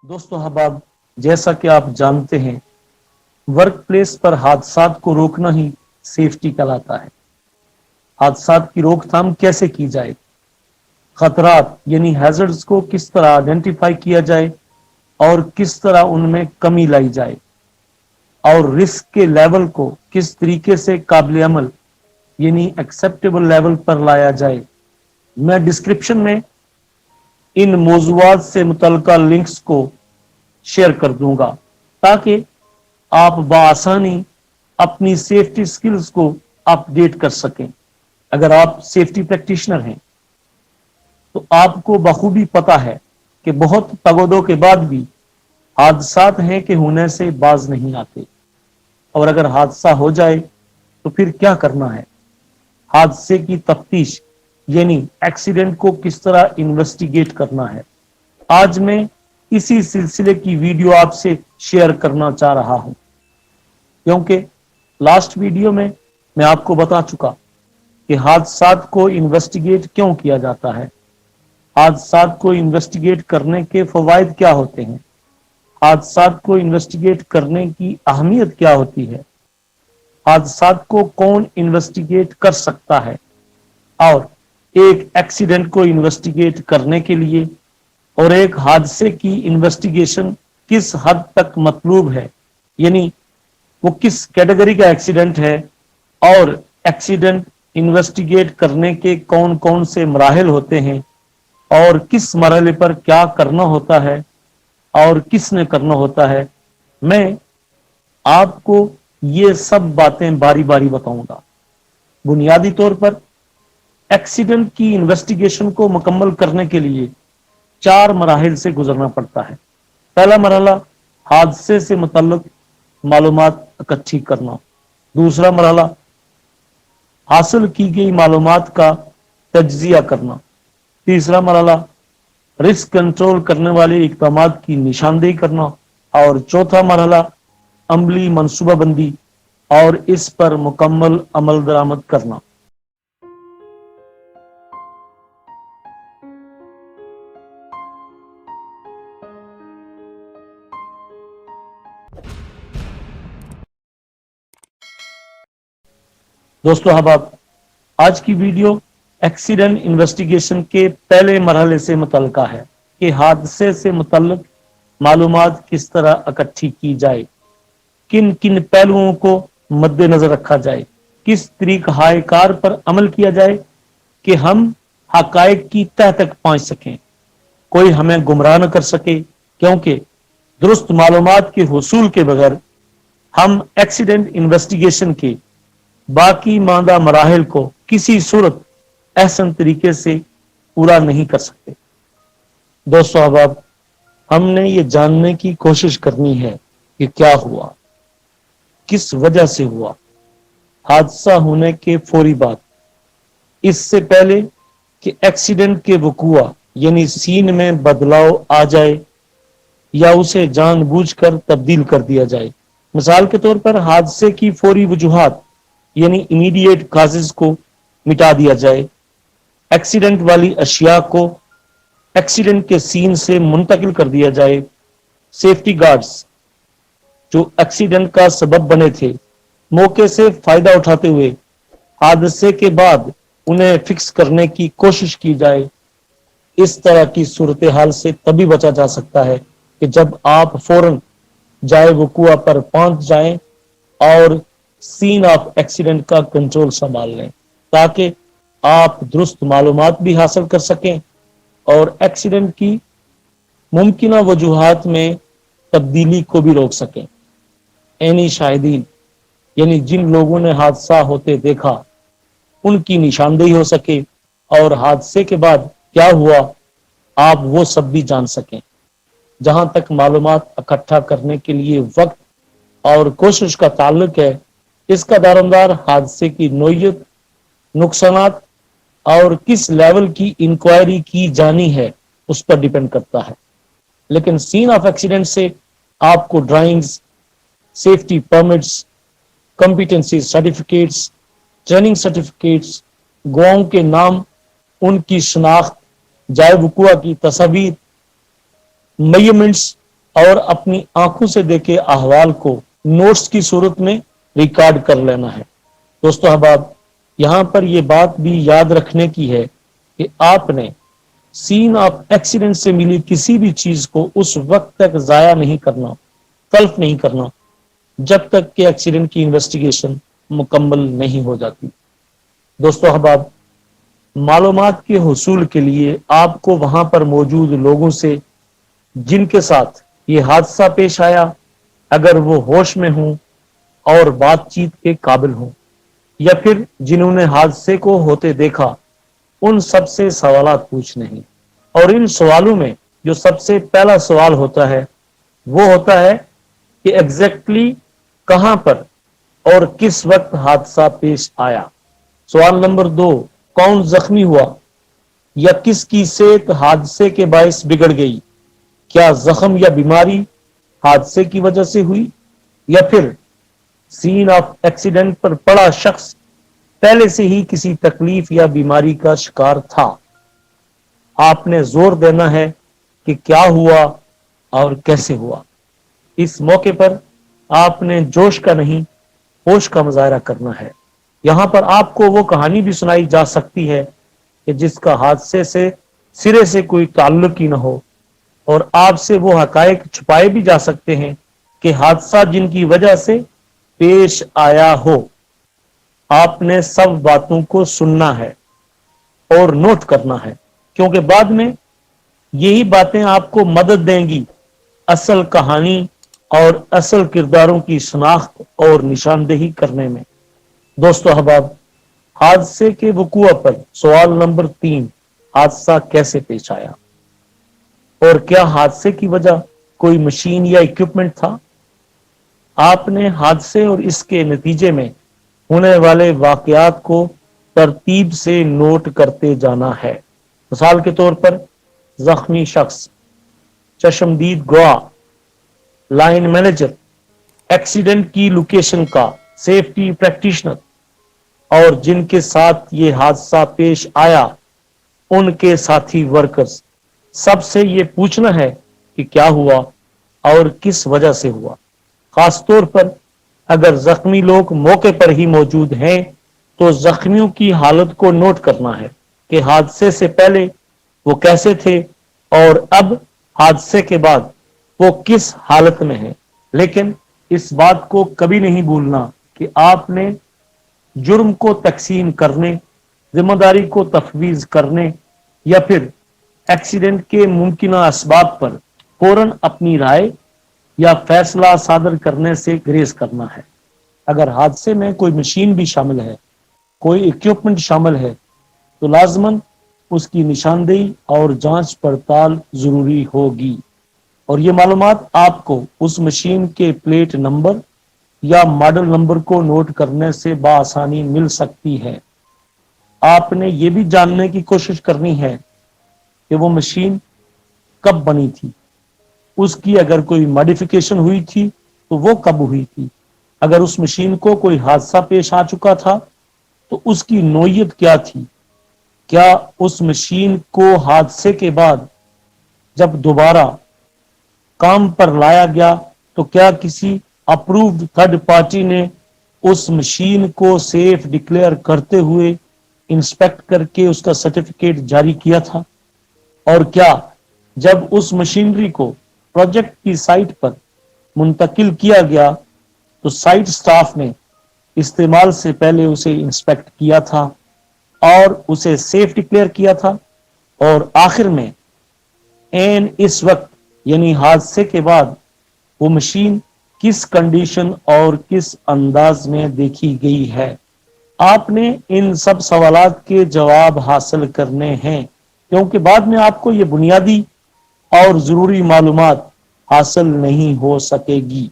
دوستو احباب، جیسا کہ آپ جانتے ہیں ورک پلیس پر حادثات کو روکنا ہی سیفٹی کہلاتا ہے۔ حادثات کی روک تھام کیسے کی جائے، خطرات یعنی ہیزرڈز کو کس طرح آئیڈینٹیفائی کیا جائے اور کس طرح ان میں کمی لائی جائے، اور رسک کے لیول کو کس طریقے سے قابل عمل یعنی ایکسیپٹیبل لیول پر لایا جائے۔ میں ڈسکرپشن میں ان موضوعات سے متعلقہ لنکس کو شیئر کر دوں گا تاکہ آپ بآسانی اپنی سیفٹی سکلز کو اپ ڈیٹ کر سکیں۔ اگر آپ سیفٹی پریکٹیشنر ہیں تو آپ کو بخوبی پتا ہے کہ بہت تگودوں کے بعد بھی حادثات ہیں کہ ہونے سے باز نہیں آتے، اور اگر حادثہ ہو جائے تو پھر کیا کرنا ہے۔ حادثے کی تفتیش یعنی ایکسیڈنٹ کو کس طرح انویسٹیگیٹ کرنا ہے، آج میں اسی سلسلے کی ویڈیو آپ سے شیئر کرنا چاہ رہا ہوں، کیونکہ لاسٹ ویڈیو میں آپ کو بتا چکا کہ حادثات کو انویسٹیگیٹ کیوں کیا جاتا ہے، حادثات کو انویسٹیگیٹ کرنے کے فوائد کیا ہوتے ہیں، حادثات کو انویسٹیگیٹ کرنے کی اہمیت کیا ہوتی ہے، حادثات کو کون انویسٹیگیٹ کر سکتا ہے، اور ایک ایکسیڈنٹ کو انویسٹیگیٹ کرنے کے لیے اور ایک حادثے کی انویسٹیگیشن کس حد تک مطلوب ہے، یعنی وہ کس کیٹیگری کا ایکسیڈنٹ ہے، اور ایکسیڈنٹ انویسٹیگیٹ کرنے کے کون کون سے مراحل ہوتے ہیں، اور کس مرحلے پر کیا کرنا ہوتا ہے اور کس نے کرنا ہوتا ہے، میں آپ کو یہ سب باتیں باری باری بتاؤں گا۔ بنیادی طور پر ایکسیڈنٹ کی انویسٹیگیشن کو مکمل کرنے کے لیے 4 مراحل سے گزرنا پڑتا ہے۔ پہلا مرحلہ حادثے سے متعلق معلومات اکٹھی کرنا، دوسرا مرحلہ حاصل کی گئی معلومات کا تجزیہ کرنا، تیسرا مرحلہ رسک کنٹرول کرنے والے اقدامات کی نشاندہی کرنا، اور چوتھا مرحلہ عملی منصوبہ بندی اور اس پر مکمل عمل درآمد کرنا۔ دوستو احباب، آج کی ویڈیو ایکسیڈنٹ انویسٹیگیشن کے پہلے مرحلے سے متعلقہ ہے کہ حادثے سے متعلق معلومات کس طرح اکٹھی کی جائے، کن کن پہلوؤں کو مد نظر رکھا جائے، کس طریقہ کار پر عمل کیا جائے کہ ہم حقائق کی تہ تک پہنچ سکیں، کوئی ہمیں گمراہ نہ کر سکے، کیونکہ درست معلومات کے حصول کے بغیر ہم ایکسیڈنٹ انویسٹیگیشن کے باقی ماندہ مراحل کو کسی صورت احسن طریقے سے پورا نہیں کر سکتے۔ دوستو احباب، ہم نے یہ جاننے کی کوشش کرنی ہے کہ کیا ہوا، کس وجہ سے ہوا، حادثہ ہونے کے فوری بعد، اس سے پہلے کہ ایکسیڈنٹ کے وقوع یعنی سین میں بدلاؤ آ جائے یا اسے جان بوجھ کر تبدیل کر دیا جائے۔ مثال کے طور پر حادثے کی فوری وجوہات یعنی امیڈیٹ کازز کو مٹا دیا جائے، ایکسیڈنٹ والی اشیاء کو ایکسیڈنٹ کے سین سے منتقل کر دیا جائے، سیفٹی گارڈز جو ایکسیڈنٹ کا سبب بنے تھے موقع سے فائدہ اٹھاتے ہوئے حادثے کے بعد انہیں فکس کرنے کی کوشش کی جائے۔ اس طرح کی صورتحال سے تبھی بچا جا سکتا ہے کہ جب آپ فوراً جائے وقوع پر پہنچ جائیں اور سین آف ایکسیڈنٹ کا کنٹرول سنبھال لیں، تاکہ آپ درست معلومات بھی حاصل کر سکیں اور ایکسیڈنٹ کی ممکنہ وجوہات میں تبدیلی کو بھی روک سکیں۔ عینی شاہدین یعنی جن لوگوں نے حادثہ ہوتے دیکھا ان کی نشاندہی ہو سکے اور حادثے کے بعد کیا ہوا آپ وہ سب بھی جان سکیں۔ جہاں تک معلومات اکٹھا کرنے کے لیے وقت اور کوشش کا تعلق ہے، اس کا دارومدار حادثے کی نوعیت، نقصانات اور کس لیول کی انکوائری کی جانی ہے اس پر ڈیپینڈ کرتا ہے۔ لیکن سین آف ایکسیڈنٹ سے آپ کو drawings, safety permits, competency certificates, training certificates, گواہوں کے نام، ان کی شناخت، جائے وقوع کی تصاویر، میجرمنٹس اور اپنی آنکھوں سے دیکھے احوال کو نوٹس کی صورت میں ریکارڈ کر لینا ہے۔ دوستو احباب، یہاں پر یہ بات بھی یاد رکھنے کی ہے کہ آپ نے سین آف ایکسیڈنٹ سے ملی کسی بھی چیز کو اس وقت تک ضائع نہیں کرنا، تلف نہیں کرنا، جب تک کہ ایکسیڈنٹ کی انویسٹیگیشن مکمل نہیں ہو جاتی۔ دوستو احباب، معلومات کے حصول کے لیے آپ کو وہاں پر موجود لوگوں سے جن کے ساتھ یہ حادثہ پیش آیا، اگر وہ ہوش میں ہوں اور بات چیت کے قابل ہوں، یا پھر جنہوں نے حادثے کو ہوتے دیکھا، ان سب سے سوالات پوچھنے ہیں۔ اور ان سوالوں میں جو سب سے پہلا سوال ہوتا ہے وہ ہوتا ہے کہ ایگزیکٹلی کہاں پر اور کس وقت حادثہ پیش آیا۔ سوال نمبر 2، کون زخمی ہوا یا کس کی صحت حادثے کے باعث بگڑ گئی؟ کیا زخم یا بیماری حادثے کی وجہ سے ہوئی، یا پھر سین آف ایکسیڈنٹ پر پڑا شخص پہلے سے ہی کسی تکلیف یا بیماری کا شکار تھا؟ آپ نے زور دینا ہے کہ کیا ہوا اور کیسے ہوا۔ اس موقع پر آپ نے جوش کا نہیں، ہوش کا مظاہرہ کرنا ہے۔ یہاں پر آپ کو وہ کہانی بھی سنائی جا سکتی ہے کہ جس کا حادثے سے سرے سے کوئی تعلق ہی نہ ہو، اور آپ سے وہ حقائق چھپائے بھی جا سکتے ہیں کہ حادثہ جن کی وجہ سے پیش آیا ہو۔ آپ نے سب باتوں کو سننا ہے اور نوٹ کرنا ہے، کیونکہ بعد میں یہی باتیں آپ کو مدد دیں گی اصل کہانی اور اصل کرداروں کی شناخت اور نشاندہی کرنے میں۔ دوستو احباب، حادثے کے وقوع پر سوال نمبر 3، حادثہ کیسے پیش آیا اور کیا حادثے کی وجہ کوئی مشین یا اکوپمنٹ تھا؟ آپ نے حادثے اور اس کے نتیجے میں ہونے والے واقعات کو ترتیب سے نوٹ کرتے جانا ہے۔ مثال کے طور پر زخمی شخص، چشمدید گواہ، لائن مینیجر، ایکسیڈنٹ کی لوکیشن کا سیفٹی پریکٹیشنر، اور جن کے ساتھ یہ حادثہ پیش آیا ان کے ساتھی ورکرز، سب سے یہ پوچھنا ہے کہ کیا ہوا اور کس وجہ سے ہوا۔ خاص طور پر اگر زخمی لوگ موقع پر ہی موجود ہیں تو زخمیوں کی حالت کو نوٹ کرنا ہے کہ حادثے سے پہلے وہ کیسے تھے اور اب حادثے کے بعد وہ کس حالت میں ہیں۔ لیکن اس بات کو کبھی نہیں بھولنا کہ آپ نے جرم کو تقسیم کرنے، ذمہ داری کو تفویض کرنے یا پھر ایکسیڈنٹ کے ممکنہ اسباب پر فوراً اپنی رائے یا فیصلہ صادر کرنے سے گریز کرنا ہے۔ اگر حادثے میں کوئی مشین بھی شامل ہے، کوئی اکوپمنٹ شامل ہے، تو لازماً اس کی نشاندہی اور جانچ پڑتال ضروری ہوگی، اور یہ معلومات آپ کو اس مشین کے پلیٹ نمبر یا ماڈل نمبر کو نوٹ کرنے سے بآسانی مل سکتی ہے۔ آپ نے یہ بھی جاننے کی کوشش کرنی ہے کہ وہ مشین کب بنی تھی، اس کی اگر کوئی ماڈیفیکیشن ہوئی تھی تو وہ کب ہوئی تھی، اگر اس مشین کو کوئی حادثہ پیش آ چکا تھا تو اس کی نوعیت کیا تھی، کیا اس مشین کو حادثے کے بعد جب دوبارہ کام پر لایا گیا تو کیا کسی اپرووڈ تھرڈ پارٹی نے اس مشین کو سیف ڈکلیئر کرتے ہوئے انسپیکٹ کر کے اس کا سرٹیفکیٹ جاری کیا تھا، اور کیا جب اس مشینری کو پروجیکٹ کی سائٹ پر منتقل کیا گیا تو سائٹ سٹاف نے استعمال سے پہلے اسے انسپیکٹ کیا تھا اور اسے سیف ڈکلیئر کیا تھا، اور آخر میں این اس وقت یعنی حادثے کے بعد وہ مشین کس کنڈیشن اور کس انداز میں دیکھی گئی ہے۔ آپ نے ان سب سوالات کے جواب حاصل کرنے ہیں، کیونکہ بعد میں آپ کو یہ بنیادی اور ضروری معلومات حاصل نہیں ہو سکے گی۔